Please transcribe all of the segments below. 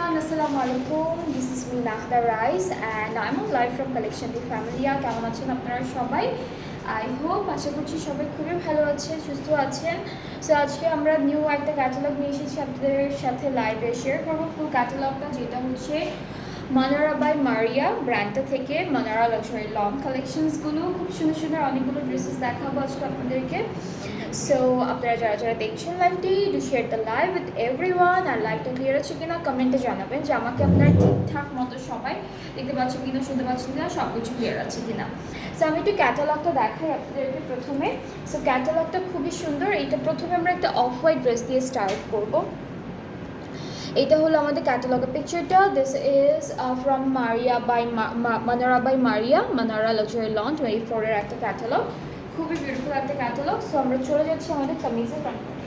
everyone, Assalamualaikum. This is me Nahda Rice and I'm on live from Collection the Familia. কেমন আছেন আপনারা সবাই? I hope আশা করছি সবাই খুবই ভালো আছেন, সুস্থ আছেন। সো আজকে আমরা নিউ একটা ক্যাটালগ নিয়ে এসেছি আপনাদের সাথে লাইভে শেয়ার করবো ফুল ক্যাটালগটা, যেটা হচ্ছে মানারা বাই মারিয়া ব্র্যান্ডটা থেকে মানারা লাক্সারি লং কালেকশনসগুলো খুব সুন্দর সুন্দর অনেকগুলো ড্রেসেস দেখাবো আজকে আপনাদেরকে। সো আপনারা যারা যারা দেখছেন লাইভটি, do share the live with everyone. আর লাইভটা ক্লিয়ার আছে কিনা কমেন্টে জানাবেন যে আমাকে আপনারা ঠিকঠাক মতো সবাই দেখতে পাচ্ছেন কিনা, শুনতে পাচ্ছেন কিনা, সব কিছু ক্লিয়ার আছে কিনা। সো আমি একটু ক্যাটালগটা দেখাই আপনাদেরকে প্রথমে। সো ক্যাটালগটা খুবই সুন্দর। এটা প্রথমে আমরা একটা অফ হোয়াইট ড্রেস দিয়ে স্টার্ট করব। এটা হলো আমাদের ক্যাটালগের পিকচারটা। This is from Maria by Manara by Maria, Manara luxury long 24 এর একটা ক্যাটালগ, খুবই বিউটিফুল একটা ক্যাটালগ। সো আমরা চলে যাচ্ছি আমাদের কামিজের ফ্রন্ট পার্টে।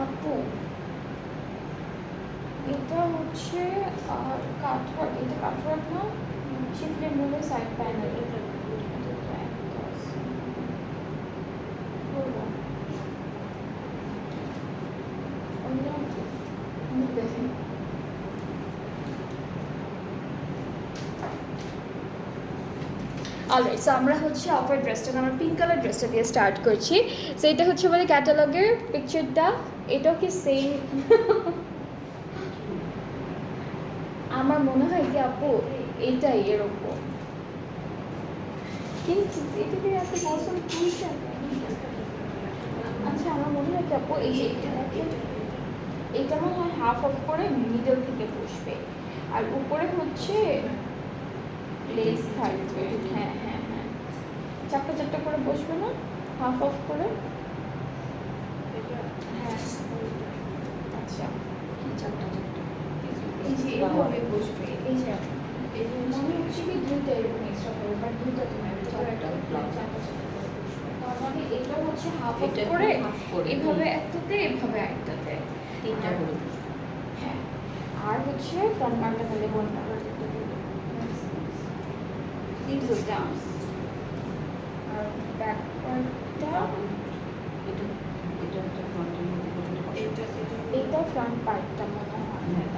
আপু এটা হচ্ছে কাঠওয়ার্ক, এটা কাঠওয়ার্ক না, শিফটের মধ্যে সাইড প্যানেল। অলরাইট, সো আমরা হচ্ছে অফার ড্রেসটা, আমরা পিঙ্ক কালার ড্রেসটা দিয়ে স্টার্ট করছি। সো এটা হচ্ছে আমাদের ক্যাটালগের পিকচারটা। এটাও কি সেম? আমার মনে হয় কি আপু এইটাই এরকম, কিন্তু এটাকে এত পছন্দ তুলছে। আচ্ছা, আমার মনে হয় কি আপু এইটা মনে হয় হাফ অফ করে মিডল থেকে বসবে, আর উপরে হচ্ছে লেস থাকবে। হ্যাঁ হ্যাঁ হ্যাঁ, চারটা চারটা করে বসবে না, হাফ অফ করে। হ্যাঁ আচ্ছা, চারটা চারটা এই যে এইভাবে বসবে। এই যে মনে হচ্ছে কি দুইটা এরকম এক্সট্রা করে, বাট দুইটা তো না, চারটা চারটা করে বসবে। তার মানে এটা হচ্ছে হাফ অফ করে এইভাবে একটাতে, এভাবে একটাতে, তিনটা করে বসবে। হ্যাঁ, আর হচ্ছে ফ্রন্ট পার্টটা তাহলে কোন কালার দিতে হবে? স্লিভস ডাউন, আর ব্যাক পার্টটা এটা ফ্রন্ট পার্টটা মনে হয়।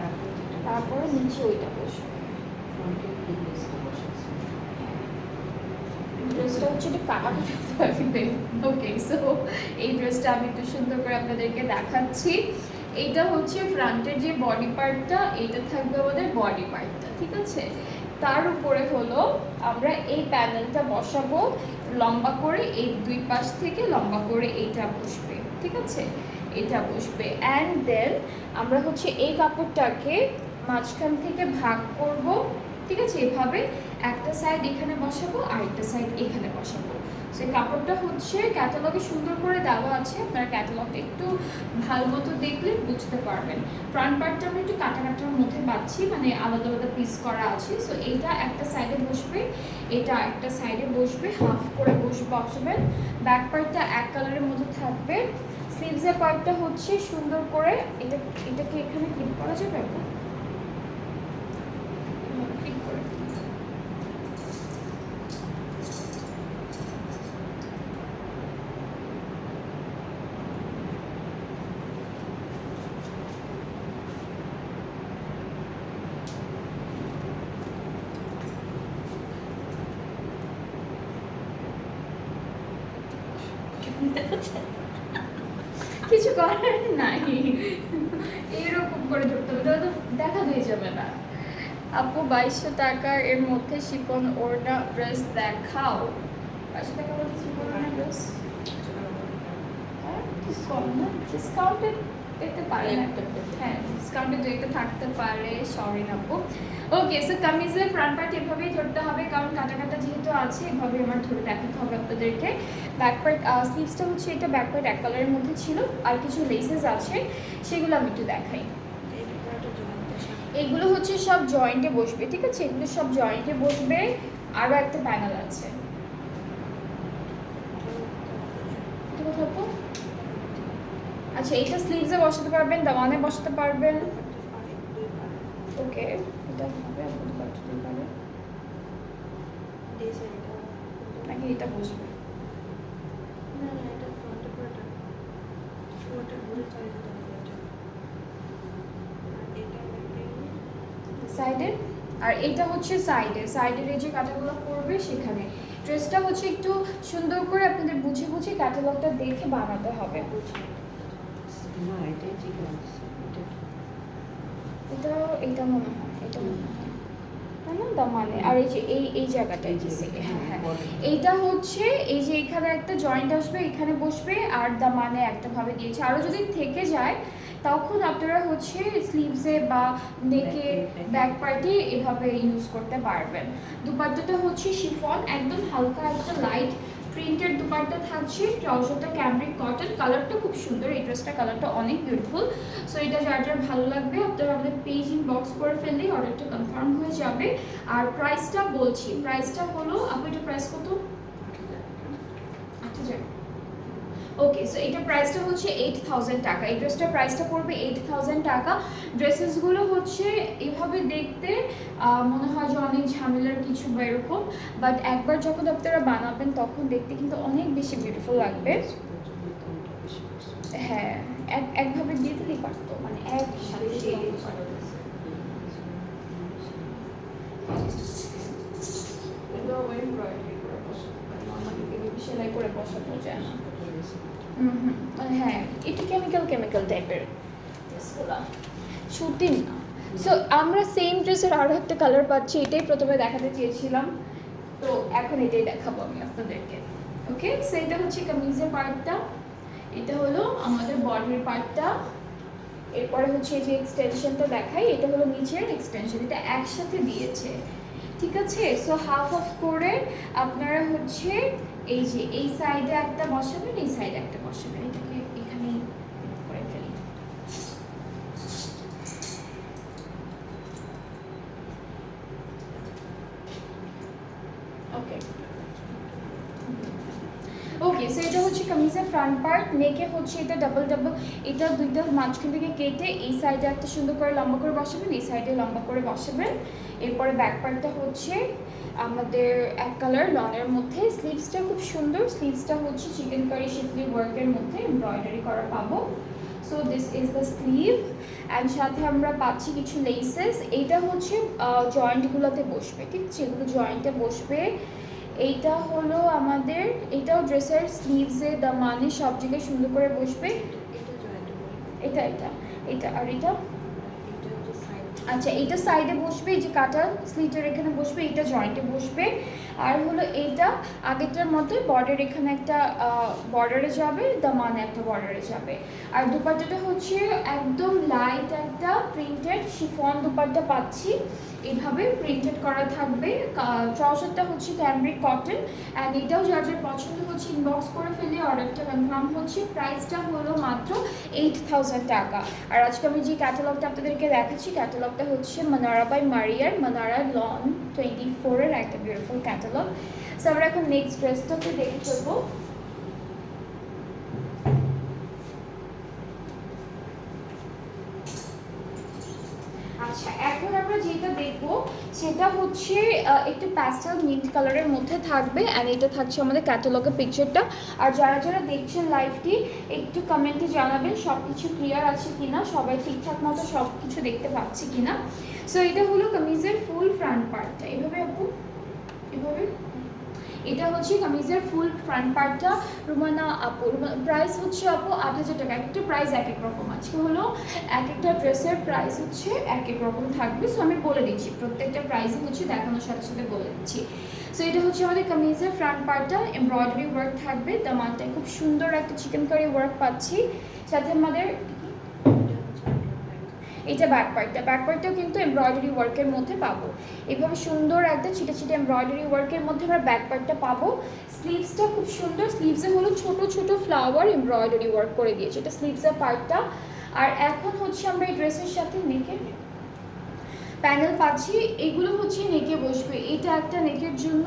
তারপরে নিচে ওইটা বসবে। ড্রেসটা হচ্ছে একটু কাটা থাকবে। ওকে, সো এই ড্রেসটা আমি একটু সুন্দর করে আপনাদেরকে দেখাচ্ছি। এইটা হচ্ছে ফ্রন্টের যে বডি পার্টটা, এইটা থাকবে আমাদের বডি পার্টটা, ঠিক আছে। তার উপরে হলো আমরা এই প্যানেলটা বসাবো লম্বা করে, এই দুই পাশ থেকে লম্বা করে এইটা বসবে, ঠিক আছে, এটা বসবে। অ্যান্ড দেন আমরা হচ্ছে এই কাপড়টাকে মাঝখান থেকে ভাগ করব, ঠিক আছে, এভাবে একটা সাইড এখানে বসাবো আর একটা সাইড এখানে বসাবো। সো এই কাপড়টা হচ্ছে ক্যাটালগে সুন্দর করে দেওয়া আছে, আপনারা ক্যাটালগটা একটু ভালো মতো দেখলে বুঝতে পারবেন। ফ্রন্ট পার্টটা আমরা একটু কাটা কাটার মধ্যে পাচ্ছি, মানে আলাদা আলাদা পিস করা আছে। সো এইটা একটা সাইডে বসবে, এটা একটা সাইডে বসবে, হাফ করে বসবেন। ব্যাক পার্টটা এক কালারের মধ্যে থাকবে। স্লিভসের পার্টটা হচ্ছে সুন্দর করে এটাকে এখানে ক্লিপ করা যাবে, ক্লিপ করে কিছু করার নাই, এরকম করে ধরতে হবে, তাহলে তো দেখা হয়ে যাবে না। আপু 2200 টাকার এর মধ্যে শিফন ওড়না ড্রেস দেখাও। 2200 টাকা বলতে শিফন ওড়না ড্রেস কম না, ডিসকাউন্টেড পেতে পারে না, হ্যাঁ ডিসকাউন্টেড রেটে থাকতে পারে, সরি আপু। ওকে, সো কামিজের ফ্রন্ট পার্ট এভাবেই ধরতে হবে, কারণ কাটা কাটা যেহেতু আছে এভাবে আমার ধরে দেখাতে হবে আপনাদেরকে। ব্যাক পার্ট স্লিভসটা হচ্ছে এটা, ব্যাক পার্ট এক কালারের মধ্যে ছিল, আর কিছু লেসেস আছে সেগুলো আমি একটু দেখাই। এগুলো হচ্ছে সব জয়েন্টে বসবে, ঠিক আছে, এগুলো সব জয়েন্টে বসবে। আরও একটা প্যানেল আছে, আচ্ছা এটা স্লিভসে বসাতে পারবেন, দামানে বসাতে পারবেন। ওকে, এটা হবে আপনি কাটতে পারেন নাকি এটা বসবে? না না, এটা ফ্রন্টে পুরোটা পুরোটা ঘুরে চলে যেতে হবে এটা। আর এটা সাইডে, আর এটা হচ্ছে সাইডে, সাইডের এই যে কাটাগুলো পড়বে সেখানে। ড্রেসটা হচ্ছে একটু সুন্দর করে আপনাদের বুঝে বুঝে ক্যাটালগটা দেখে বানাতে হবে। না এটাই ঠিক আছে, এটা এইটা মনে হয়, এটা মনে হয় না দামানে। আর এই যে এই জায়গাটা, এই যে হ্যাঁ হ্যাঁ, এইটা হচ্ছে এই যে এখানে একটা জয়েন্ট আসবে, এখানে বসবে, আর দামানে একটা ভাবে দিয়েছে। আরও যদি থেকে যায় তখন আপনারা হচ্ছে স্লিভসে বা নেকে ব্যাক পার্টে এভাবে ইউজ করতে পারবেন। দুপাট্টাটা হচ্ছে শিফন, একদম হালকা একটা লাইট প্রিন্টেড দুপাট্টা থাকছে, ট্রাউজারটা ক্যামব্রিক কটন, কালারটা খুব সুন্দর, এই ড্রেসটা কালারটা অনেক বিউটিফুল। সো এটা যার যার ভালো লাগবে আপনারা আমাদের পেজ ইনবক্স করে ফেললেই অর্ডারটা কনফার্ম হয়ে যাবে। আর প্রাইসটা বলছি, প্রাইসটা হলো আপু, এটা প্রাইস কত? 8000। ওকে, সো এটা প্রাইসটা হচ্ছে 8000 টাকা, এই ড্রেসটার প্রাইসটা পড়বে 8000 টাকা। ড্রেসেসগুলো হচ্ছে এভাবে দেখতে মনে হয় যে অনেক ঝামেলার কিছু বা এরকম, বাট একবার যখন আপনারা বানাবেন তখন দেখতে কিন্তু অনেক বেশি বিউটিফুল লাগবে। হ্যাঁ, একভাবে দিয়ে দিলেই পারতো, মানে একসাথে দিয়ে দিতে পারতো। সেলাই করে বসানো যায় না। হ্যাঁ, একটু কেমিক্যাল টাইপের ড্রেসগুলো, সুতির না। সো আমরা সেম ড্রেসের আরও একটা কালার পাচ্ছি, এটাই প্রথমে দেখাতে চেয়েছিলাম, তো এখন এটাই দেখাবো আমি আপনাদেরকে। ওকে, সো এটা হচ্ছে কামিজের পার্টটা, এটা হলো আমাদের বডির পার্টটা। এরপরে হচ্ছে এই যে এক্সটেনশনটা দেখাই, এটা হলো নিচের এক্সটেনশন, এটা একসাথে দিয়েছে, ঠিক আছে। সো হাফ অফ করে আপনারা হচ্ছে এই যে এই সাইডে একটা বসাবেন, এই সাইডে একটা বসাবেন, এটাকে এখানেই করে ফেলি। ওকে ওকে, সো এটা হচ্ছে কামিজের ফ্রন্ট পার্ট। নেকে হচ্ছে এটা ডাবল, এটা দুইটা মাঝখান থেকে কেটে এই সাইডে একটা সুন্দর করে লম্বা করে বসাবেন, এই সাইডে লম্বা করে বসাবেন। এরপরে ব্যাক পার্টটা হচ্ছে আমাদের এক কালার লনের মধ্যে। স্লিভসটা খুব সুন্দর, স্লিভসটা হচ্ছে চিকেন কারি শিফলি ওয়ার্কের মধ্যে এমব্রয়ডারি করা পাবো। So this is the sleeve, and সাথে আমরা পাচ্ছি কিছু লেসেস। এইটা হচ্ছে জয়েন্টগুলোতে বসবে, ঠিক আছে, এগুলো জয়েন্টে বসবে। এইটা হলো আমাদের, এটাও ড্রেসের স্লিভসে দামানে সব জায়গায় সুন্দর করে বসবে। এটা এটা এটা আর এটা, আচ্ছা এইটা সাইডে বসবে, এই যে কাটা স্লিটের এখানে বসবে, এটা জয়েন্টে বসবে। আর হলো এইটা আগেরটার মতো বর্ডার, এখানে একটা বর্ডারে যাবে, দামানে একটা বর্ডারে যাবে। আর দুপাট্টাটা হচ্ছে একদম লাইট একটা প্রিন্টেড শিফন দুপাট্টা পাচ্ছি, এইভাবে প্রিন্টেড করা থাকবে। ট্রাউজারটা হচ্ছে ক্যামব্রিক কটন, অ্যান্ড এটাও যার যার পছন্দ হচ্ছে ইনবক্স করে ফেলে অর্ডারটা কনফার্ম হচ্ছে। প্রাইসটা হলো মাত্র 8000 টাকা। আর আজকে আমি যে ক্যাটালগটা আপনাদেরকে দেখাচ্ছি, ক্যাটালগটা হচ্ছে মানারা বাই মারিয়ার, মানারা লন 24-এর একটা বিউটিফুল ক্যাটালগ। সো আমরা এখন নেক্সট ড্রেসটাকে দেখে ফেলবো। আচ্ছা, এখন আমরা যেটা দেখবো সেটা হচ্ছে একটু প্যাস্টেল মিন্ট কালারের মধ্যে থাকবে, অ্যান্ড এটা থাকছে আমাদের ক্যাটালগের পিকচারটা। আর যারা যারা দেখছেন লাইভটি একটু কমেন্টে জানাবেন সব কিছু ক্লিয়ার আছে কিনা, সবাই ঠিকঠাক মতো সব কিছু দেখতে পাচ্ছি কিনা। সো এটা হলো কামিজের ফুল ফ্রন্ট পার্টটা, এভাবে আপু, এভাবে এটা হচ্ছে কামিজের ফুল ফ্রন্ট পার্টটা। রুমানা আপু প্রাইস হচ্ছে আপু 8,000 টাকা। একটা প্রাইস এক এক রকম, আজকে হলো এক একটা ড্রেসের প্রাইস হচ্ছে এক এক রকম থাকবে। সো আমি বলে দিচ্ছি, প্রত্যেকটা প্রাইসই হচ্ছে দেখানোর সাথে সাথে বলে দিচ্ছি। সো এটা হচ্ছে আমাদের কামিজের ফ্রন্ট পার্টটা, এমব্রয়ডারি ওয়ার্ক থাকবে। দামানটায় খুব সুন্দর একটা চিকেন কারি ওয়ার্ক পাচ্ছি, সাথে আমাদের এটা ব্যাক পার্টটাও কিন্তু এমব্রয়ডারি ওয়ার্কের মধ্যে পাবো। এভাবে সুন্দর একটা ছিটে ছিটে এমব্রয়ডারি ওয়ার্কের মধ্যে আমরা ব্যাক পার্টটা পাবো। স্লিভসটা খুব সুন্দর, স্লিভসে হলো ছোট ছোট ফ্লাওয়ার এমব্রয়ডারি ওয়ার্ক করে দিয়েছে, এটা স্লিভসের পার্টটা। আর এখন হচ্ছে আমরা এই ড্রেসের সাথে নেকে প্যানেল পাচ্ছি, এগুলো হচ্ছে নেকে বসবে। এটা একটা নেকের জন্য,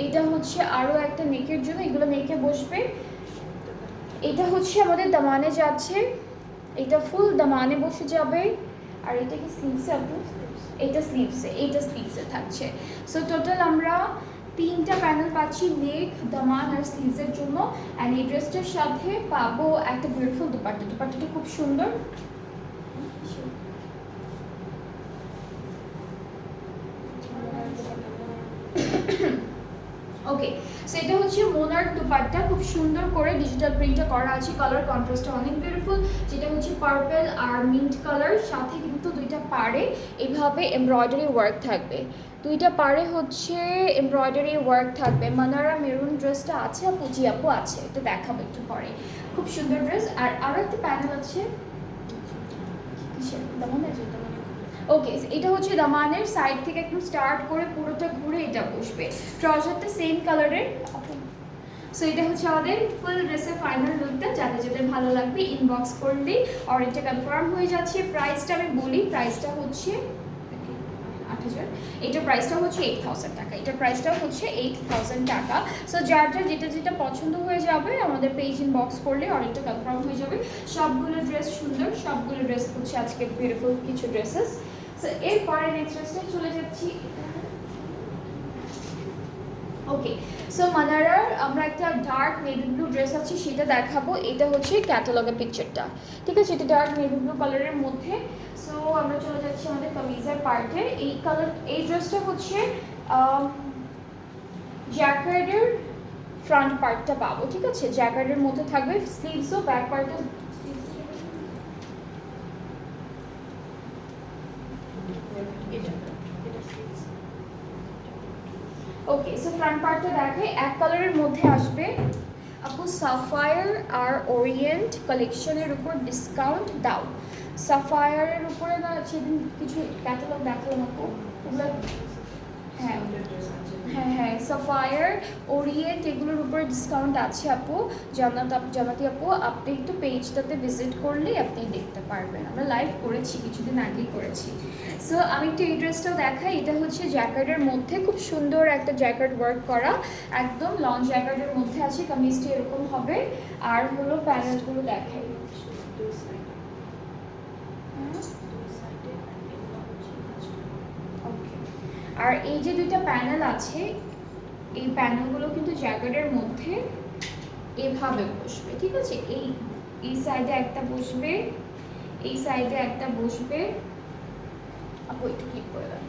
এটা হচ্ছে আরও একটা নেকের জন্য, এগুলো নেকে বসবে। এটা হচ্ছে আমাদের দামানে যাচ্ছে, এটা ফুল দামানে বসে যাবে। আর এটা কি স্লিভসে আপু? এটা স্লিভসে থাকছে। সো টোটাল আমরা 3টা প্যানেল পাচ্ছি, নেক, দামান আর স্লিভসের জন্য। অ্যান্ড এই ড্রেসটার সাথে পাবো একটা বিউটিফুল দুপাট্টাটা খুব সুন্দর। ওকে, সো এটা হচ্ছে মোনার্ক দুপাট্টা, খুব সুন্দর করে ডিজিটাল প্রিন্টটা করা আছে, কালার কন্ট্রাস্টটা অনেক বিউটিফুল, যেটা হচ্ছে পার্পল আর মিন্ট কালার। সাথে কিন্তু দুইটা পাড়ে এভাবে এমব্রয়ডারি ওয়ার্ক থাকবে, দুইটা পাড়ে হচ্ছে এমব্রয়ডারি ওয়ার্ক থাকবে। মানারা মেরুন ড্রেসটা আছে আপু? জি আপু আছে, এটা দেখাবো একটু পরে। খুব সুন্দর ড্রেস। আর আরও একটা প্যানেল আছে, ওকে, এটা হচ্ছে দামানের সাইড থেকে একদম স্টার্ট করে পুরোটা ঘুরে এটা বসবে। ট্রাউজারটা সেম কালারের। সো এটা হচ্ছে আমাদের ফুল ড্রেসের ফাইনাল লুকটা। যাদের ভালো লাগবে ইনবক্স করলেই অর্ডারটা কনফার্ম হয়ে যাচ্ছে। প্রাইসটা আমি বলি, প্রাইসটা হচ্ছে 8,000, এটার প্রাইসটা হচ্ছে 8,000 টাকা, এটার প্রাইসটাও হচ্ছে 8,000 টাকা। সো যার যেটা পছন্দ হয়ে যাবে আমাদের পেজ ইনবক্স করলে অর্ডারটা কনফার্ম হয়ে যাবে। সবগুলো ড্রেস সুন্দর, সবগুলো ড্রেস হচ্ছে আজকে বিউটিফুল কিছু ড্রেসেস। সো এরপরে নেক্সট ড্রেসে চলে যাচ্ছি। ওকে, সো মানারার আমরা একটা ডার্ক নেভি ব্লু ড্রেস আছে, সেটা দেখাবো। এটা হচ্ছে ক্যাটালগের পিকচারটা, ঠিক আছে? এটা ডার্ক নেভি ব্লু কালারের মধ্যে। সো আমরা চলে যাচ্ছি আমাদের কামিজের পার্টে। এই ড্রেসটা হচ্ছে জ্যাকার্ডের ফ্রন্ট পার্টটা পাবো, ঠিক আছে? জ্যাকার্ডের মধ্যে থাকবে, স্লিভসও ব্যাক পার্টে। ওকে, সো ফ্রন্ট পার্টটা দেখে এক কালারের মধ্যে আসবে আপু। সাফায়ার আর ওরিয়েন্ট কালেকশনের উপর ডিসকাউন্ট দাও। সাফায়ারের উপরে না সেদিন কিছু ক্যাটালগ দেখালাম আপু, ওগুলো হ্যাঁ হ্যাঁ সাফায়ার, ওরিয়েন্ট এগুলোর উপরে ডিসকাউন্ট আছে আপু। জানাতি আপু, আপনি একটু পেজটাতে ভিজিট করলেই আপনি দেখতে পারবেন, আমরা লাইভ করেছি কিছুদিন আগেই করেছি। সো আমি একটু এই ড্রেসটাও দেখাই। এটা হচ্ছে জ্যাকেটের মধ্যে খুব সুন্দর একটা জ্যাকেট ওয়ার্ক করা, একদম লং জ্যাকেটের মধ্যে আছে। কামিজটি এরকম হবে। আর হলো প্যানেলগুলো দেখাই। আর এই যে দুইটা প্যানেল আছে, এই প্যানেলগুলো কিন্তু জ্যাকেটের মধ্যে এভাবে বসবে, ঠিক আছে? এই সাইডে একটা বসবে, এই সাইডে একটা বসবে। আপু একটু ক্লিক করে দেন।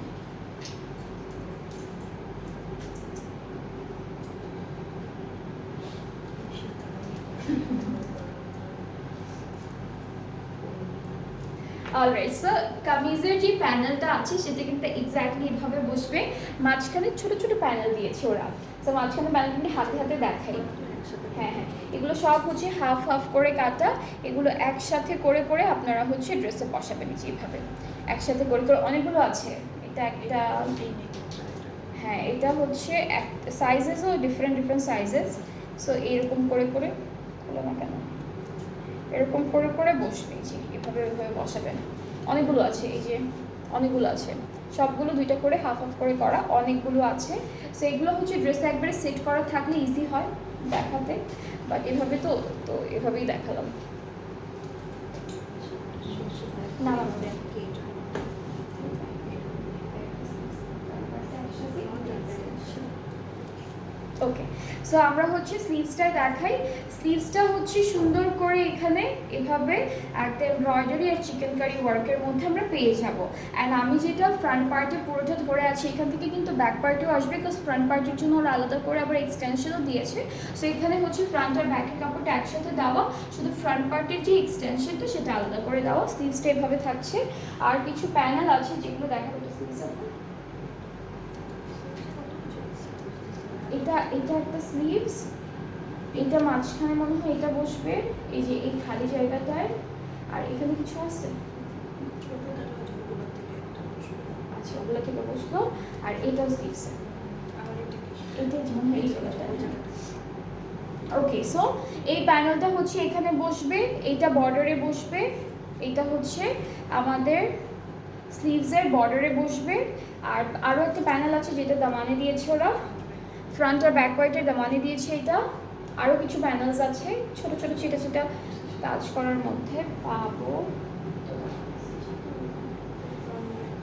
অলরাইট, সো কামিজের যে প্যানেলটা আছে সেটা কিন্তু এক্স্যাক্টলি এভাবে বসবে। মাঝখানে ছোট ছোট প্যানেল দিয়েছে ওরা, তো মাঝখানে প্যানেলগুলি হাতে হাতে দেখাই। হ্যাঁ হ্যাঁ, এগুলো সব হচ্ছে হাফ হাফ করে কাটা, এগুলো একসাথে করে করে আপনারা হচ্ছে ড্রেসে বসাবেন যেভাবে একসাথে করে করে। অনেকগুলো আছে, এটা একটা, হ্যাঁ এটা হচ্ছে এক সাইজেসও ডিফারেন্ট সাইজেস। সো এরকম করে করে, হলো না কেন, এরকম করে করে বসবে, যে এভাবে ওইভাবে বসাবেন। অনেকগুলো আছে, এই যে অনেকগুলো আছে, সবগুলো দুইটা করে হাফ হাফ করে করা, অনেকগুলো আছে। সো এগুলো হচ্ছে ড্রেসে একবারে সেট করা থাকলে ইজি হয় দেখাতে, বাট এভাবে তো এভাবেই দেখালাম। না ওকে, সো আমরা হচ্ছে স্লিভসটা দেখাই। স্লিভসটা হচ্ছে সুন্দর করে এখানে এভাবে একটা এমব্রয়ডারি আর চিকেন কারি ওয়ার্কের মধ্যে আমরা পেয়ে যাব। অ্যান্ড আমি যেটা ফ্রন্ট পার্টে পুরোটা ধরে আছি, এখান থেকে কিন্তু ব্যাক পার্টেও আসবে, বিকজ ফ্রন্ট পার্টের জন্য ওরা আলাদা করে আবার এক্সটেনশনও দিয়েছে। সো এখানে হচ্ছে ফ্রন্ট আর ব্যাকের কাপড়টা একসাথে দেওয়া, শুধু ফ্রন্ট পার্টের যে এক্সটেনশনটা সেটা আলাদা করে দেওয়া। স্লিভসটা এভাবে থাকছে, আর কিছু প্যানেল আছে যেগুলো দেখাবো স্লিভস। এটা একটা স্লিভস, এটা মাঝখানে মনে হয় এটা বসবে, এই যে এই খালি জায়গাটায়। আর এখানে কিছু আছে, আচ্ছা ওগুলো থেকে বসলো। আর এটাও স্লিভস, এটা মনে হয় এই জায়গাটা। ওকে, সো এই প্যানেলটা হচ্ছে এখানে বসবে, এইটা বর্ডারে বসবে, এটা হচ্ছে আমাদের স্লিভসের বর্ডারে বসবে। আর আরও একটা প্যানেল আছে যেটা দামানে দিয়েছে ওরা, ফ্রন্ট আর ব্যাক পার্টের দামানে দিয়েছে এটা। আরও কিছু প্যানেলস আছে ছোট ছোট ছিটা ছিটা কাজ করার মধ্যে পাবো।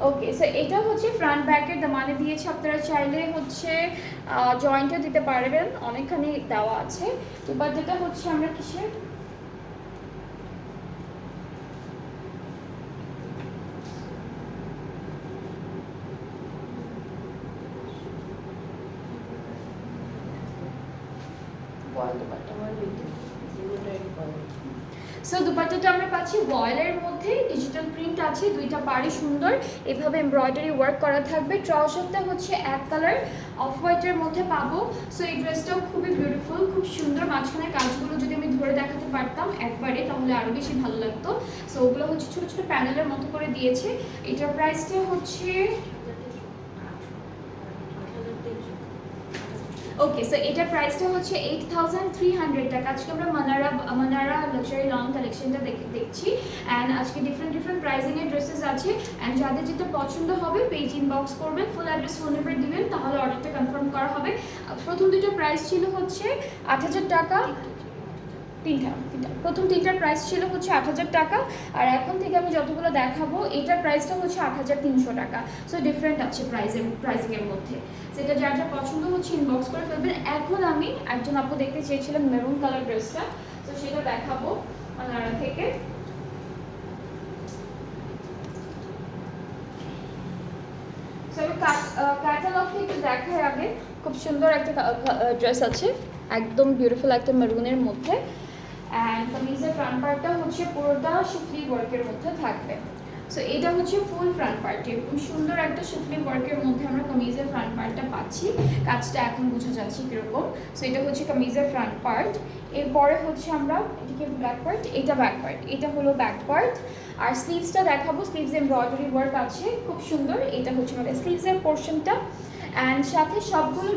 ওকে, সো এটা হচ্ছে ফ্রন্ট ব্যাকের দামানে দিয়েছে, আপনারা চাইলে হচ্ছে জয়েন্টও দিতে পারবেন, অনেকখানি দেওয়া আছে। এবার যেটা হচ্ছে আমরা কিসের সো দুপাট্টাটা আমরা পাচ্ছি ভয়েলের মধ্যে, ডিজিটাল প্রিন্ট আছে, দুইটা পাড়ে সুন্দর এভাবে এমব্রয়ডারি ওয়ার্ক করা থাকবে। ট্রাউজারটা হচ্ছে এক কালার অফ হোয়াইটের মধ্যে পাবো। সো এই ড্রেসটাও খুবই বিউটিফুল, খুব সুন্দর। মাঝখানে কাজগুলো যদি আমি ধরে দেখাতে পারতাম একবারে তাহলে আরও বেশি ভালো লাগতো। সো ওগুলো হচ্ছে ছোটো ছোটো প্যানেলের মতো করে দিয়েছে। এটার প্রাইসটা হচ্ছে ওকে, সো এটার প্রাইসটা হচ্ছে 8300 টাকা। আজকে আমরা মানারা লাক্সারি লং কালেকশনটা দেখছি। অ্যান্ড আজকে ডিফারেন্ট প্রাইসিংয়ের ড্রেসেস আছে। অ্যান্ড যাদের যেটা পছন্দ হবে পেজ ইনবক্স করবেন, ফুল অ্যাড্রেস ফোন নাম্বার দিবেন, তাহলে অর্ডারটা কনফার্ম করা হবে। প্রথম দুটো প্রাইস ছিল হচ্ছে 8000 টাকা, তিনটা প্রথম তিনটার প্রাইস ছিল হচ্ছে 8000 টাকা। আর এখন থেকে আমি যতগুলো দেখাবো এটার প্রাইসটা হচ্ছে 8300 টাকা। সো ডিফারেন্ট আছে প্রাইসিংয়ের মধ্যে। সেটা যার যা পছন্দ হচ্ছে ইনবক্স করে ফেলবেন। এখন আমি একজন আপু দেখতে চেয়েছিলাম মেরুন কালার ড্রেসটা, তো সেটা দেখাবো আনারা থেকে। ক্যাটালগ থেকে দেখার আগে খুব সুন্দর একটা ড্রেস আছে, একদম বিউটিফুল একটা মেরুনের মধ্যে। অ্যান্ড কামিজের ফ্রন্ট পার্টটা হচ্ছে পুরোটা শিফলি ওয়ার্কের মধ্যে থাকবে। সো এটা হচ্ছে ফুল ফ্রন্ট পার্ট, এরকম সুন্দর একটা শিফলি ওয়ার্কের মধ্যে আমরা কামিজের ফ্রন্ট পার্টটা পাচ্ছি। কাজটা এখন বোঝা যাচ্ছে কীরকম। সো এটা হচ্ছে কামিজের ফ্রন্ট পার্ট। এরপরে হচ্ছে আমরা এটাকে ব্যাক পার্ট, এটা ব্যাক পার্ট, এটা হলো ব্যাক পার্ট। আর স্লিভসটা দেখাবো, স্লিভস এমব্রয়ডারি ওয়ার্ক আছে খুব সুন্দর। এটা হচ্ছে আমাদের স্লিভসের পোর্শনটা। অ্যান্ড সাথে সবগুলো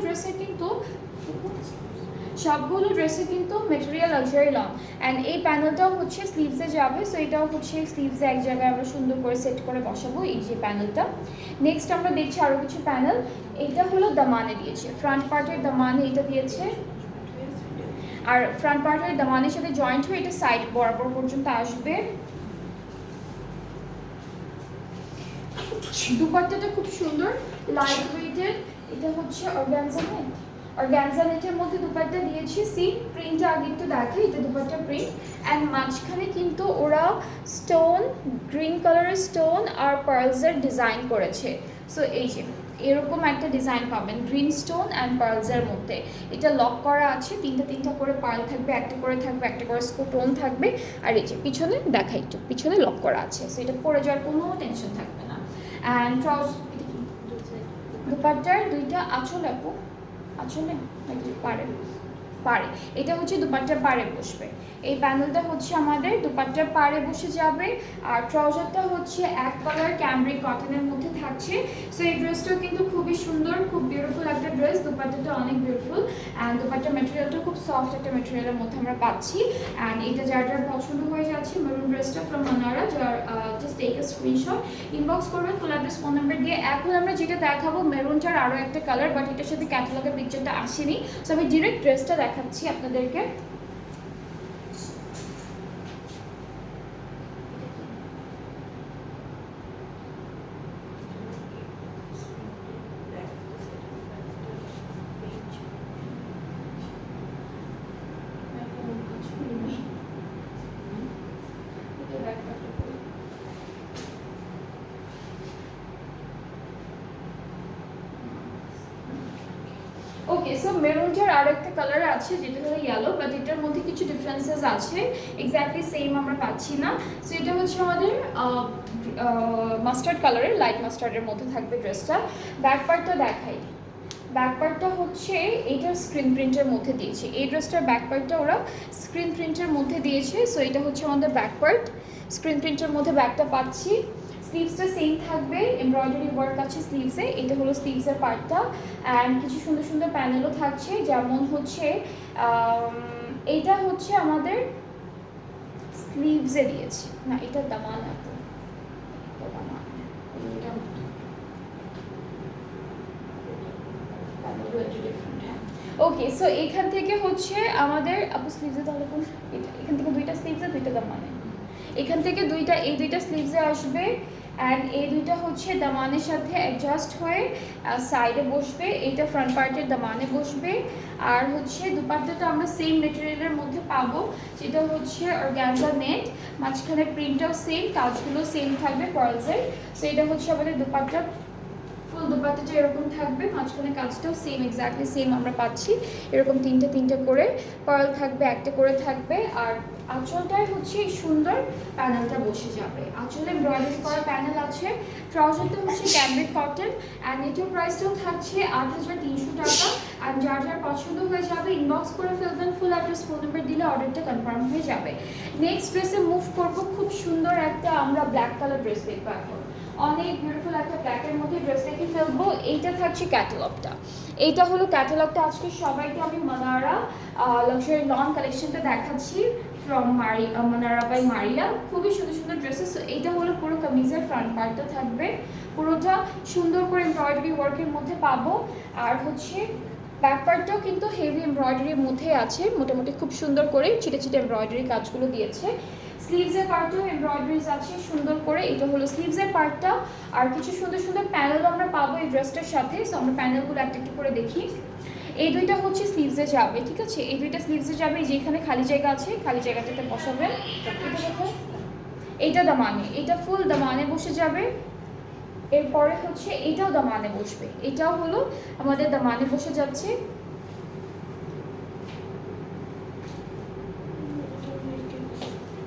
ড্রেসে কিন্তু মেটেরিয়াল লাক্সারি লং। অ্যান্ড এই প্যানেলটাও হচ্ছে স্লিভসে যাবে। সো এটাও হচ্ছে স্লিভসে এক জায়গায় আমরা সুন্দর করে সেট করে বসাবো, এই যে প্যানেলটা। নেক্সট আমরা দেখছি আরও কিছু প্যানেল। এটা হলো দামানে দিয়েছে, ফ্রন্ট পার্টের দামানে এটা দিয়েছে। আর ফ্রন্ট পার্টের দামানের সাথে জয়েন্ট হয়ে এটা সাইড বরাবর পর্যন্ত আসবে। দুপাট্টাটা খুব সুন্দর, লাইট ওয়েটেড। এটা হচ্ছে অর্গানজা নেটের মধ্যে দুপাট্টা দিয়েছি। সি প্রিন্টটা আগে একটু দেখে, এটা দুপাট্টা প্রিন্ট। অ্যান্ড মাঝখানে কিন্তু ওরা স্টোন, গ্রিন কালারের স্টোন আর পার্লসের ডিজাইন করেছে। সো এই যে এরকম একটা ডিজাইন পাবেন গ্রিন স্টোন অ্যান্ড পার্লসের মধ্যে। এটা লক করা আছে, তিনটা করে পার্ল থাকবে, একটা করে স্টোন থাকবে। আর এই যে পিছনে দেখা, একটু পিছনে লক করা আছে। সো এটা পরে যাওয়ার কোনো টেনশন থাকবে না। অ্যান্ড দুপাট্টার দুইটা আঁচল আপু, আঁচলে নাকি পাড়ে, এটা হচ্ছে দুপাট্টার পাড়ে বসবে। এই প্যানেলটা হচ্ছে আমাদের দুপাট্টার পাড়ে বসে যাবে। আর ট্রাউজারটা হচ্ছে এক কালার ক্যামব্রিক কটনের মধ্যে থাকছে। সো এই ড্রেসটাও কিন্তু খুবই সুন্দর, খুব বিউটিফুল একটা ড্রেস। দুপাট্টাটা অনেক বিউটিফুল। অ্যান্ড দুপাট্টার ম্যাটেরিয়ালটা খুব সফট একটা ম্যাটেরিয়ালের মধ্যে আমরা পাচ্ছি। অ্যান্ড এটা যার পছন্দ হয়ে যাচ্ছে মেরুন ড্রেসটা ফ্রম মানারা, যার just take a screenshot, inbox করবেন ফুল অ্যাড্রেস ফোন নাম্বার দিয়ে। এখন আমরা যেটা দেখাবো মেরুনটার আরও একটা কালার, বাট এটার সাথে ক্যাটালগের পিকচারটা আসেনি। সো আমি ডিরেক্ট ড্রেসটা দেখাচ্ছি আপনাদেরকে। ওকে, সো মেরুনটার আরেকটা কালার আছে যেটা হলো ইয়েলো, বাট এটার মধ্যে কিছু ডিফারেন্সেস আছে, এক্স্যাক্টলি সেম আমরা পাচ্ছি না। সো এটা হচ্ছে আমাদের মাস্টার্ড কালারের, লাইট মাস্টার্ডের মধ্যে থাকবে ড্রেসটা। ব্যাক পার্টটা দেখাই। ব্যাক পার্টটা হচ্ছে এইটার স্ক্রিন প্রিন্টের মধ্যে দিয়েছে, এই ড্রেসটার ব্যাক পার্টটা ওরা স্ক্রিন প্রিন্টের মধ্যে দিয়েছে। সো এটা হচ্ছে আমাদের ব্যাক পার্ট, স্ক্রিন প্রিন্টের মধ্যে ব্যাকটা পাচ্ছি। স্লিভসটা সেম থাকবে, এমব্রয়ডারি ওয়ার্ক আছে স্লিভসে, এটা হলো স্লিভসের পার্টটা। অ্যান্ড কিছু সুন্দর সুন্দর প্যানেলও থাকছে, যেমন হচ্ছে এইটা হচ্ছে আমাদের স্লিভসে দিয়েছে, না এটা দামান আছে, ওকে। সো এখান থেকে হচ্ছে আমাদের আপু স্লিভসে তাহলে কোন, এখান থেকে দুইটা স্লিভসে দুইটা দামানে, এখান থেকে দুইটা, এই দুইটা স্লিভসে আসবে। অ্যান্ড এই দুইটা হচ্ছে দামানের সাথে অ্যাডজাস্ট হয়ে সাইডে বসবে, এইটা ফ্রন্ট পার্টের দামানে বসবে। আর হচ্ছে দুপাট্টাটা আমরা সেম মেটেরিয়ালের মধ্যে পাবো, যেটা হচ্ছে অর্গানজা নেট, মাঝখানে প্রিন্টটাও সেম, কাজগুলো সেম থাকবে পার্লসের। সো এটা হচ্ছে আমাদের দুপাট্টা, ফুল দুপাট্টাটা এরকম থাকবে, মাঝখানে কাজটাও সেম, এক্স্যাক্টলি সেম আমরা পাচ্ছি। এরকম তিনটে তিনটে করে পার্ল থাকবে, একটা করে থাকবে। আর আঁচলটায় হচ্ছে এই প্যানেলটা বসে যাবে, আঁচলে এমব্রয়ডারি করা প্যানেল আছে। ট্রাউজারটা হচ্ছে ক্যামব্রিক কটন, অ্যান্ড এটার প্রাইসটাও থাকছে 8,300 টাকা। আর যার যার পছন্দ হয়ে যাবে ইনবক্স করে ফেলবেন, ফুল অ্যাড্রেস ফোন নাম্বার দিলে অর্ডারটা কনফার্ম হয়ে যাবে। নেক্সট ড্রেসে মুভ করবো, খুব সুন্দর একটা আমরা ব্ল্যাক কালার ড্রেস দেখবো এখন, অনেক বিউটিফুল একটা ব্ল্যাকের মধ্যে ড্রেস দেখে ফেলবো। এইটা থাকছে ক্যাটালগটা, এইটা হলো ক্যাটালগটা। আজকে সবাইকে আমি মানারা লাক্সারি লন কালেকশনটা দেখাচ্ছি ফ্রম মানারা বাই মারিয়া, খুবই সুন্দর সুন্দর ড্রেসেস। এইটা হলো পুরো কামিজের ফ্রন্ট পার্টটা থাকবে, পুরোটা সুন্দর করে এমব্রয়ডারি ওয়ার্কের মধ্যে পাবো। আর হচ্ছে ব্যাক পার্টটাও কিন্তু হেভি এমব্রয়ডারির মধ্যে আছে, মোটামুটি খুব সুন্দর করে ছিটে ছিটে এমব্রয়ডারি কাজগুলো দিয়েছে। স্লিভসের পার্টও এমব্রয়ডারিজ আছে সুন্দর করে, এটা হলো স্লিভসের পার্টটা। আর কিছু সুন্দর সুন্দর প্যানেল আমরা পাবো এই ড্রেসটার সাথে। সো আমরা প্যানেলগুলো একটা একটা করে দেখি। এই দুইটা হচ্ছে স্লিভসে যাবে, ঠিক আছে, এই দুইটা স্লিভসে যাবে, যেখানে খালি জায়গা আছে খালি জায়গাটাতে বসাবেন। এইটা দামানে, এটা ফুল দামানে বসে যাবে। এরপরে হচ্ছে এটাও দামানে বসবে, এটাও হলো আমাদের দামানে বসে যাচ্ছে।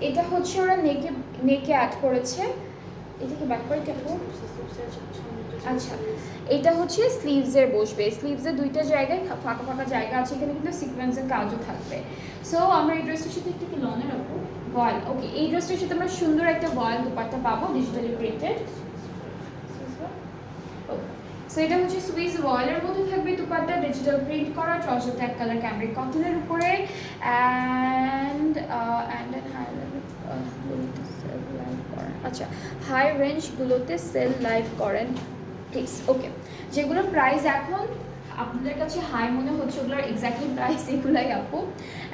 এটা হচ্ছে ওরা নেকে অ্যাড করেছে, এটা কি ব্যাক পার্ট দেখো। আচ্ছা, এটা হচ্ছে স্লিভসের বসবে, স্লিভসের দুইটা জায়গায় ফাঁকা ফাঁকা জায়গা আছে, এখানে কিন্তু সিকোয়েন্সের কাজও থাকবে। সো আমরা এই ড্রেসটার সাথে একটু কি লনে রাখবো ভয়েল, ওকে। এই ড্রেসটার সাথে আমরা সুন্দর একটা ভয়েল দুপাট্টা পাবো, ডিজিটালি প্রিন্টেড। সো এটা হচ্ছে সুইস ভয়েলের মধ্যে থাকবে দুপাট্টা, ডিজিটাল প্রিন্ট করা, ট্রাউজারটা এক কালার ক্যামব্রিক কটনের উপরে। অ্যান্ড আচ্ছা, হাই রেঞ্জগুলোতে সেল লাইভ করেন প্লিজ, ওকে। যেগুলো প্রাইস এখন আপনাদের কাছে হাই মনে হচ্ছে, ওগুলোর এক্স্যাক্টলি প্রাইস এগুলাই আপু।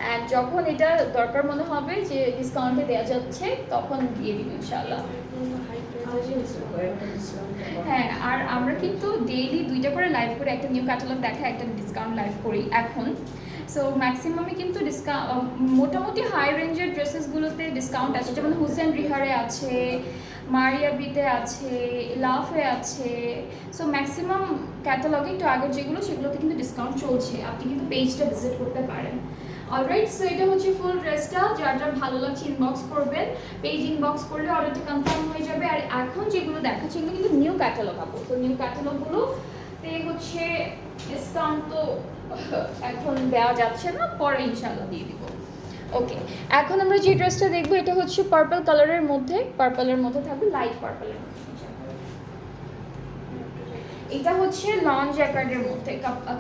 অ্যান্ড যখন এটা দরকার মনে হবে যে ডিসকাউন্টে দেওয়া যাচ্ছে, তখন দিয়ে দিব ইনশাআল্লাহ। হ্যাঁ, আর আমরা কিন্তু ডেইলি দুইটা করে লাইভ করে, একটা নিউ ক্যাটালগ দেখা, একটা ডিসকাউন্ট লাইভ করি এখন। সো ম্যাক্সিমামই কিন্তু মোটামুটি হাই রেঞ্জের ড্রেসেসগুলোতে ডিসকাউন্ট আছে, যেমন হুসেন রিহারে আছে, মারিয়া বিতে আছে, লাফে আছে। সো ম্যাক্সিমাম ক্যাটালগে একটু আগের যেগুলো, সেগুলোতে কিন্তু ডিসকাউন্ট চলছে, আপনি কিন্তু পেজটা ভিজিট করতে পারেন। অলরাইট, সো এটা হচ্ছে ফুল ড্রেসটা, যার যার ভালো লাগছে ইনবক্স করবেন, পেজ ইনবক্স করলে অর্ডারটা কনফার্ম হয়ে যাবে। আর এখন যেগুলো দেখাচ্ছে এগুলো কিন্তু নিউ ক্যাটালগ আপু, তো নিউ ক্যাটালগুলোতে হচ্ছে ডিসকাউন্ট তো এখন দেওয়া যাচ্ছে না, পরে ইনশাআল্লাহ দিয়ে দিব। ওকে, এখন আমরা যে ড্রেসটা দেখবো এটা হচ্ছে পার্পল কালারের মধ্যে, পার্পলের মধ্যে থাকবে, লাইট পার্পলের মধ্যে। এটা হচ্ছে লন জ্যাকার্ডের মধ্যে,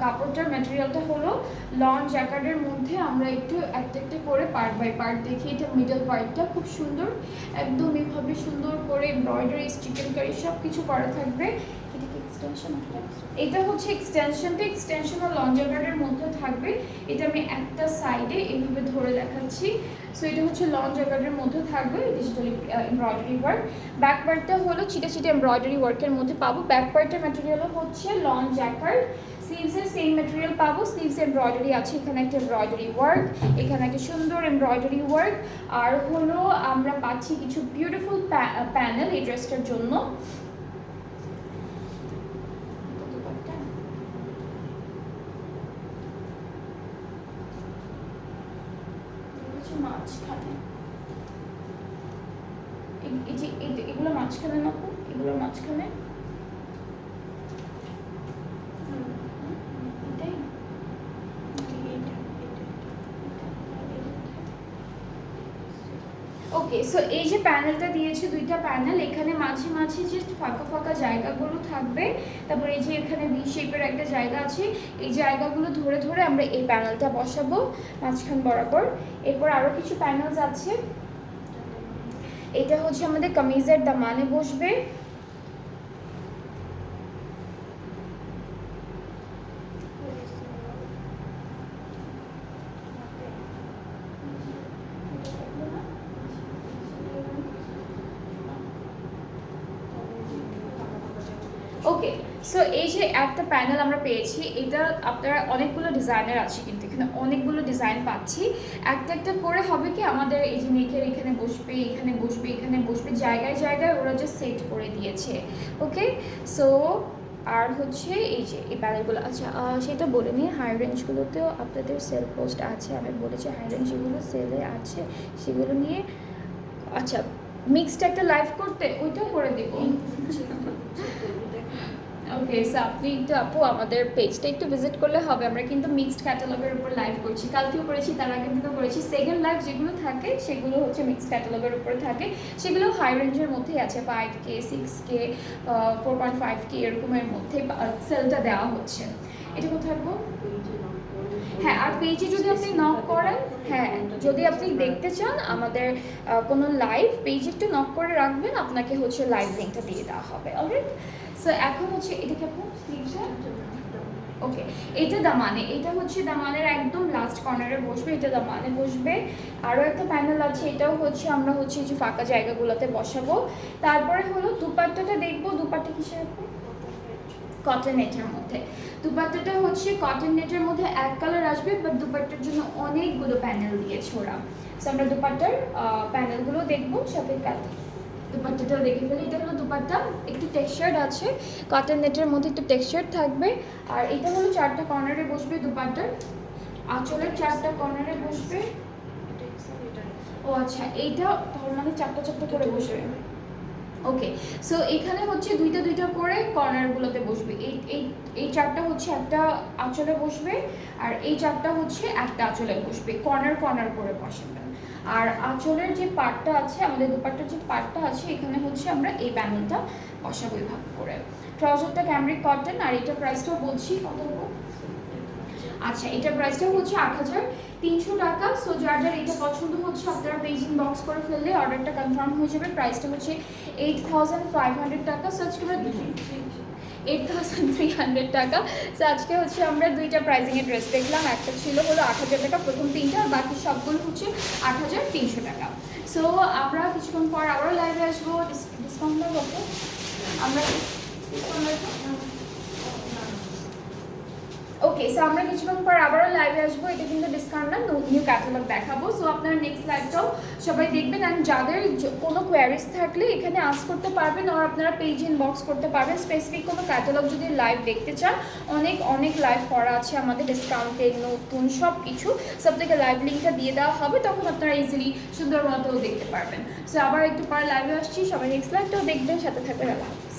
কাপড়টার ম্যাটেরিয়ালটা হলো লন জ্যাকার্ডের মধ্যে। আমরা একটু একটা একটা করে পার্ট বাই পার্ট দেখি। এটা মিডল পার্টটা খুব সুন্দর, একদম এভাবে সুন্দর করে এমব্রয়ডারি, স্টিকারি সব কিছু করা থাকবে। এটা কি এক্সটেনশন? এটা হচ্ছে এক্সটেনশন লন জ্যাকার্ডের মধ্যে থাকবে। এটা আমি একটা সাইডে এইভাবে ধরে দেখাচ্ছি। সো এটা হচ্ছে লন জ্যাকার্ডের মধ্যে থাকবে, ডিজিটালি এমব্রয়ডারি ওয়ার্ক। ব্যাক পার্টটা হলো ছিটে ছিটে এমব্রয়ডারি ওয়ার্কের মধ্যে পাবো। ব্যাক পার্টের ম্যাটেরিয়ালও হচ্ছে লন জ্যাকার্ড, স্লিভসের সেম ম্যাটেরিয়াল পাবো, স্লিভস এমব্রয়ডারি আছে, এখানে একটা এমব্রয়ডারি ওয়ার্ক, এখানে একটা সুন্দর এমব্রয়ডারি ওয়ার্ক। আর হলো আমরা পাচ্ছি কিছু বিউটিফুল প্যানেল এই ড্রেসটার জন্য। মাঝখানে, এই যে এগুলো মাঝখানে না, এগুলো মাঝখানে এটাই। ওকে, সো এই যে প্যানেলটা দিয়েছে, দুইটা প্যানেল, এখানে মাঝে মাঝে যে ফাঁকা ফাঁকা জায়গাগুলো থাকবে, তারপর এই যে এখানে ভি শেপের একটা জায়গা আছে, এই জায়গাগুলো ধরে ধরে আমরা এই প্যানেলটা বসাবো মাঝখান বরাবর। এরপর আরও কিছু প্যানেলস আছে। এটা হচ্ছে আমাদের কামিজের দামানে বসবে। ওকে, সো এই যে একটা প্যানেল আমরা পেয়েছি, এটা আপনারা অনেকগুলো ডিজাইনের আছে, কিন্তু এখানে অনেকগুলো ডিজাইন পাচ্ছি। একটা একটা করে হবে কি আমাদের এই যে নেকের এখানে বসবে, এখানে বসবে, এখানে বসবে, জায়গায় জায়গায় ওরা যে সেট করে দিয়েছে। ওকে, সো আর হচ্ছে এই যে এই প্যানেলগুলো, আচ্ছা সেটা বলে নিই, হাই রেঞ্জগুলোতেও আপনাদের সেল পোস্ট আছে, আমি বলেছি হাই রেঞ্জ যেগুলো সেলে আছে সেগুলো নিয়ে। আচ্ছা, মিক্সড একটা লাইভ করতে ওইটাও করে দেবো। ওকে, সো আপনি একটু আপু আমাদের পেজটা একটু ভিজিট করলে হবে। আমরা কিন্তু মিক্সড ক্যাটালগের উপর লাইভ করছি, কালকেও করেছি, তার আগের দিনও করেছি। সেকেন্ড লাইভ যেগুলো থাকে সেগুলো হচ্ছে মিক্সড ক্যাটালগের উপরে থাকে, সেগুলো হাই রেঞ্জের মধ্যেই আছে, 5K 6K 4.5K এরকমের মধ্যে সেলটা দেওয়া হচ্ছে। এটা কোথায় থাকবো? হ্যাঁ, আর পেজে যদি আপনি নক করেন, হ্যাঁ যদি আপনি দেখতে চান আমাদের কোনো লাইভ, পেজে একটু নক করে রাখবেন, আপনাকে হচ্ছে লাইভ লিঙ্কটা দিয়ে দেওয়া হবে। অলরাইট, সো এখন হচ্ছে এটা কি আপু স্লিভসটা? ওকে, এটা দামানে, এটা হচ্ছে দামানের একদম লাস্ট কর্নারে বসবে, এটা দামানে বসবে। আরও একটা প্যানেল আছে, এটাও হচ্ছে আমরা হচ্ছে এই যে ফাঁকা জায়গাগুলোতে বসাবো। তারপরে হলো দুপাট্টাটা দেখবো, দুপাট্টা কিসের আপু? কটন নেটের মধ্যে। দুপাট্টাটা হচ্ছে কটন নেটের মধ্যে এক কালার আসবে, বাট দুপাট্টার জন্য অনেকগুলো প্যানেল দিয়েছে ওরা। সো আমরা দুপাট্টার প্যানেলগুলো দেখবো, সাথে দুপাট্টাটাও দেখে ফেলি। এটা হলো দুপাট্টা, একটু টেক্সচার্ড আছে, কটন নেটের মধ্যে একটু টেক্সচার্ড থাকবে। আর এটা হলো 4টা কর্নারে বসবে দুপাট্টার, আঁচলের 4টা কর্নারে বসবে। ও আচ্ছা, এইটা তার মানে 4টা 4টা করে বসবে। ওকে, সো এখানে হচ্ছে দুইটা দুইটা করে কর্নারগুলোতে বসবে। এই 4টা হচ্ছে একটা আঁচলে বসবে, আর এই 4টা হচ্ছে একটা আঁচলে বসবে, কর্নার কর্নার করে বসাবেন। আর আঁচলের যে পার্টটা আছে, আমাদের দুপাট্টার যে পার্টটা আছে, এখানে হচ্ছে আমরা এই প্যানেলটা বসাবো এইভাবে করে। ট্রাউজারটা ক্যামরিক কটন, আর এটা প্রাইসটাও বলছি কত। আচ্ছা, এটার প্রাইসটা হচ্ছে 8,300 টাকা। সো যার যার এটা পছন্দ হচ্ছে আপনারা পেজ ইনবক্স করে ফেললে অর্ডারটা কনফার্ম হয়ে যাবে। প্রাইসটা হচ্ছে 8,500 টাকা। সো আজকে 8,300 টাকা। সো আজকে হচ্ছে আমরা দুইটা প্রাইসিংয়ের ড্রেস দেখলাম, একটা ছিল হলো 8,000 টাকা প্রথম 3টা, আর বাকি সবগুলো হচ্ছে 8,300 টাকা। সো আমরা কিছুক্ষণ পর আবারও লাইভে আসবো। ডিসকাউন্ট কত আমরা? ওকে, সো আমরা কিছুক্ষণ পর আবারও লাইভে আসবো। এটা কিন্তু ডিসকাউন্ট না, নিউ ক্যাটালগ দেখাবো। সো আপনারা নেক্সট লাইভটাও সবাই দেখবেন। অ্যান্ড যাদের কোনো কোয়ারিজ থাকলে এখানে আস্ক করতে পারবেন, আর আপনারা পেজ ইনবক্স করতে পারবেন। স্পেসিফিক কোনো ক্যাটালগ যদি লাইভ দেখতে চান, অনেক অনেক লাইভ করা আছে আমাদের, ডিসকাউন্টে নতুন সব কিছু, সব থেকে লাইভ লিঙ্কটা দিয়ে দেওয়া হবে, তখন আপনারা ইজিলি সুন্দর মতো দেখতে পারবেন। সো আবার একটু পরে লাইভে আসছি, সবাই নেক্সট লাইভটাও দেখবেন, সাথে থাকবেন। আল্লাহ হাফেজ।